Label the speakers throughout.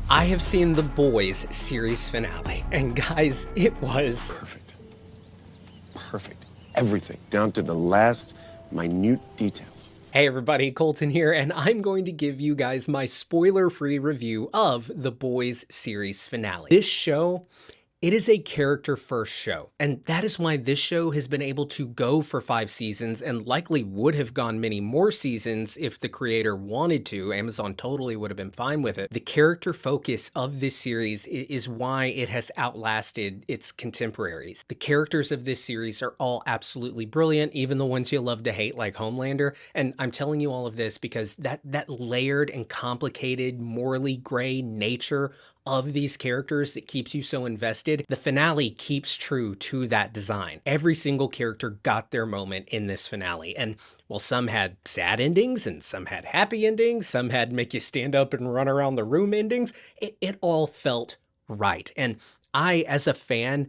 Speaker 1: I have seen The Boys series finale, and guys, it was
Speaker 2: perfect. Perfect. Everything, down to the last minute details.
Speaker 1: Hey everybody, Colton here, and I'm going to give you guys my spoiler-free review of The Boys series finale. This show, it is a character-first show, and that is why this show has been able to go for 5 seasons and likely would have gone many more seasons if the creator wanted to. Amazon totally would have been fine with it. The character focus of this series is why it has outlasted its contemporaries. The characters of this series are all absolutely brilliant, even the ones you love to hate like Homelander, and I'm telling you all of this because that layered and complicated, morally gray nature of these characters that keeps you so invested, the finale keeps true to that design. Every single character got their moment in this finale, and while some had sad endings and some had happy endings, some had make you stand up and run around the room endings, it all felt right. And I, as a fan,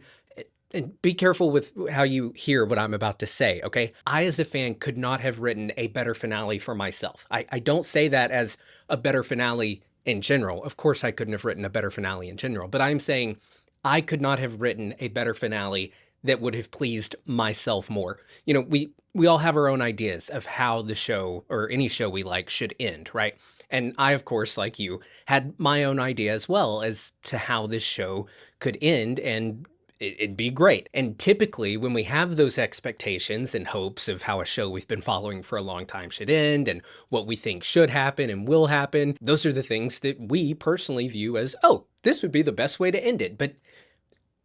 Speaker 1: and be careful with how you hear what I'm about to say, okay? I, as a fan, could not have written a better finale for myself. I don't say that as a better finale in general. Of course, I couldn't have written a better finale in general, but I'm saying I could not have written a better finale that would have pleased myself more. You know, we all have our own ideas of how the show or any show we like should end, right? And I, of course, like you, had my own idea as well as to how this show could end, and it'd be great. And typically when we have those expectations and hopes of how a show we've been following for a long time should end and what we think should happen and will happen, those are the things that we personally view as, oh, this would be the best way to end it. But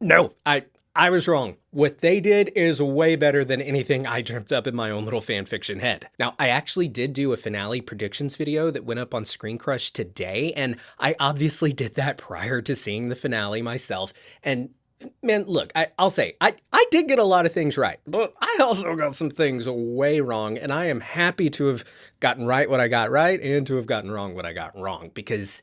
Speaker 1: no, I was wrong. What they did is way better than anything I dreamt up in my own little fan fiction head. Now, I actually did do a finale predictions video that went up on Screen Crush today, and I obviously did that prior to seeing the finale myself. And man, look, I'll say, I did get a lot of things right, but I also got some things way wrong, and I am happy to have gotten right what I got right and to have gotten wrong what I got wrong, because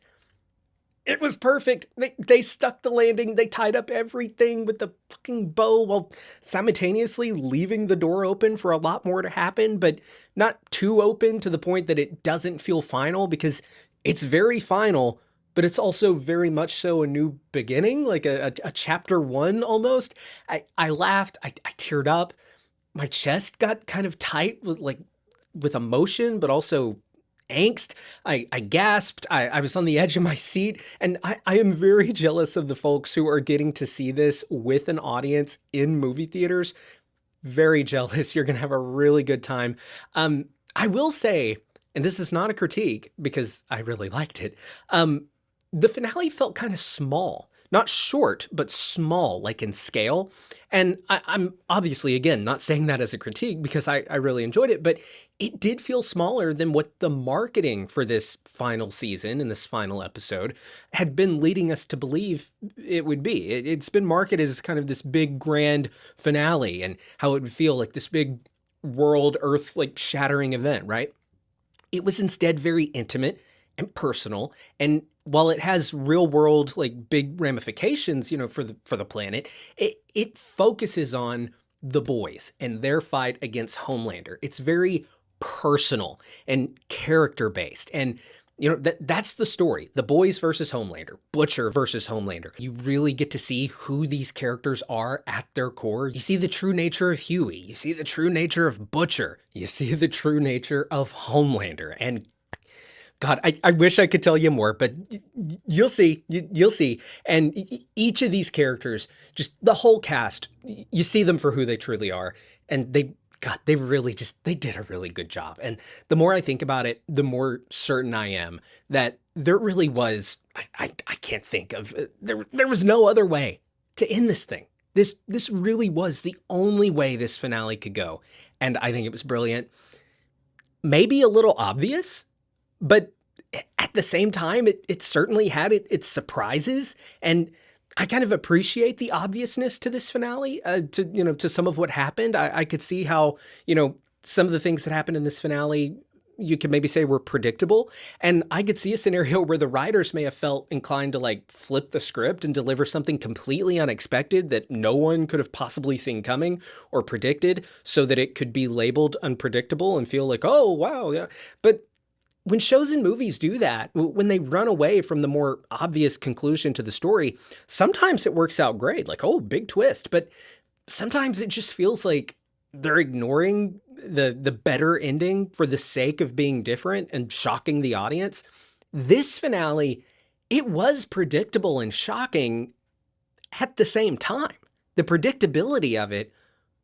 Speaker 1: it was perfect. They stuck the landing. They tied up everything with the fucking bow while simultaneously leaving the door open for a lot more to happen, but not too open to the point that it doesn't feel final, because it's very final, but it's also very much so a new beginning, like a chapter 1 almost. I laughed, I teared up, my chest got kind of tight with emotion, but also angst. I gasped, I was on the edge of my seat, and I am very jealous of the folks who are getting to see this with an audience in movie theaters. Very jealous. You're gonna have a really good time. I will say, and this is not a critique because I really liked it, the finale felt kind of small, not short, but small, like in scale. And I'm obviously, again, not saying that as a critique because I really enjoyed it, but it did feel smaller than what the marketing for this final season and this final episode had been leading us to believe it would be. It's been marketed as kind of this big grand finale and how it would feel like this big world earth like shattering event, right? It was instead very intimate and personal, and while it has real world like big ramifications, you know, for the planet, it focuses on the boys and their fight against Homelander. It's very personal and character based, and you know, that's the story. The boys versus Homelander, Butcher versus Homelander. You really get to see who these characters are at their core. You see the true nature of Hughie. You see the true nature of Butcher. You see the true nature of Homelander. And God, I wish I could tell you more, but you'll see, you'll see. And each of these characters, just the whole cast, you see them for who they truly are. And they really they did a really good job. And the more I think about it, the more certain I am that there really was, I can't think of, there was no other way to end this thing. This really was the only way this finale could go. And I think it was brilliant. Maybe a little obvious, but at the same time, it certainly had its surprises, and I kind of appreciate the obviousness to this finale, to some of what happened. I could see how, you know, some of the things that happened in this finale, you could maybe say were predictable, and I could see a scenario where the writers may have felt inclined to like flip the script and deliver something completely unexpected that no one could have possibly seen coming or predicted, so that it could be labeled unpredictable and feel like, oh, wow, yeah. But when shows and movies do that, when they run away from the more obvious conclusion to the story, sometimes it works out great, like, oh, big twist. But sometimes it just feels like they're ignoring the better ending for the sake of being different and shocking the audience. This finale, it was predictable and shocking at the same time. The predictability of it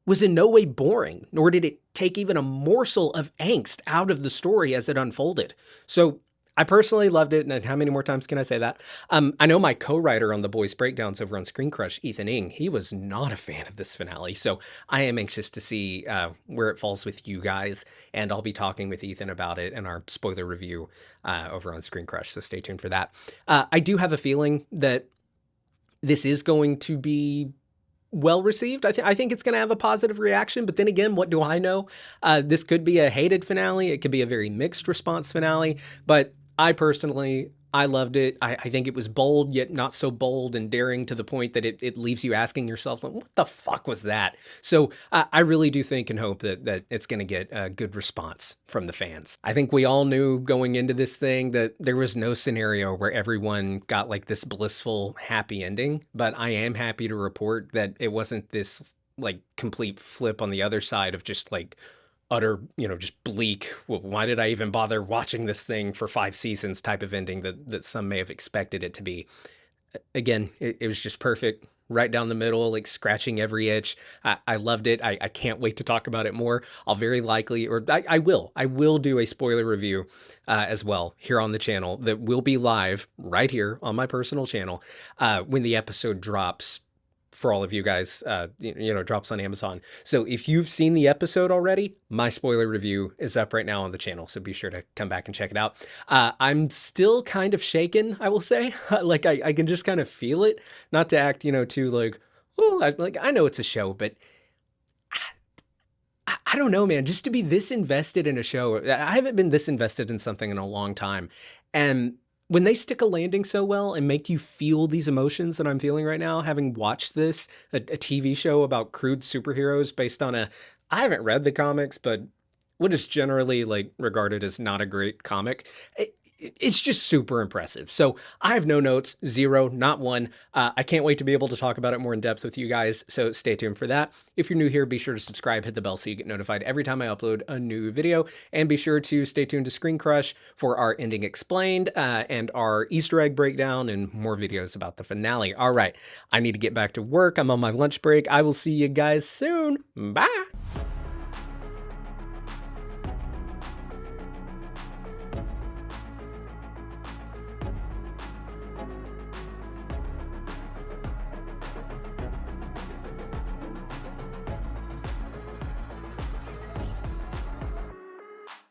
Speaker 1: was in no way boring, nor did it take even a morsel of angst out of the story as it unfolded. So I personally loved it, and how many more times can I say that? I know my co-writer on The Boys Breakdowns over on Screen Crush, Ethan Ing, he was not a fan of this finale, so I am anxious to see where it falls with you guys, and I'll be talking with Ethan about it in our spoiler review over on Screen Crush, so stay tuned for that. I do have a feeling that this is going to be well received. I think it's going to have a positive reaction, but then again, what do I know? This could be a hated finale. It could be a very mixed response finale, but I personally, I loved it. I think it was bold, yet not so bold and daring to the point that it leaves you asking yourself, what the fuck was that? So I really do think and hope that it's going to get a good response from the fans. I think we all knew going into this thing that there was no scenario where everyone got like this blissful, happy ending, but I am happy to report that it wasn't this like complete flip on the other side of just like utter, just bleak, well, why did I even bother watching this thing for 5 seasons type of ending that some may have expected it to be. Again, it was just perfect, right down the middle, like scratching every itch. I loved it. I can't wait to talk about it more. I'll very likely, or I will do a spoiler review as well here on the channel that will be live right here on my personal channel when the episode drops. For all of you guys, drops on Amazon. So if you've seen the episode already, my spoiler review is up right now on the channel. So be sure to come back and check it out. I'm still kind of shaken, I will say. Like I can just kind of feel it, not to act, too like, oh, I know it's a show, but I don't know, man, just to be this invested in a show. I haven't been this invested in something in a long time. And when they stick a landing so well and make you feel these emotions that I'm feeling right now, having watched this, a TV show about crude superheroes based on I haven't read the comics, but what is generally like regarded as not a great comic. It's just super impressive. So I have no notes, 0, not 1. I can't wait to be able to talk about it more in depth with you guys. So stay tuned for that. If you're new here, be sure to subscribe, hit the bell so you get notified every time I upload a new video. And be sure to stay tuned to Screen Crush for our ending explained and our Easter egg breakdown and more videos about the finale. All right, I need to get back to work. I'm on my lunch break. I will see you guys soon. Bye.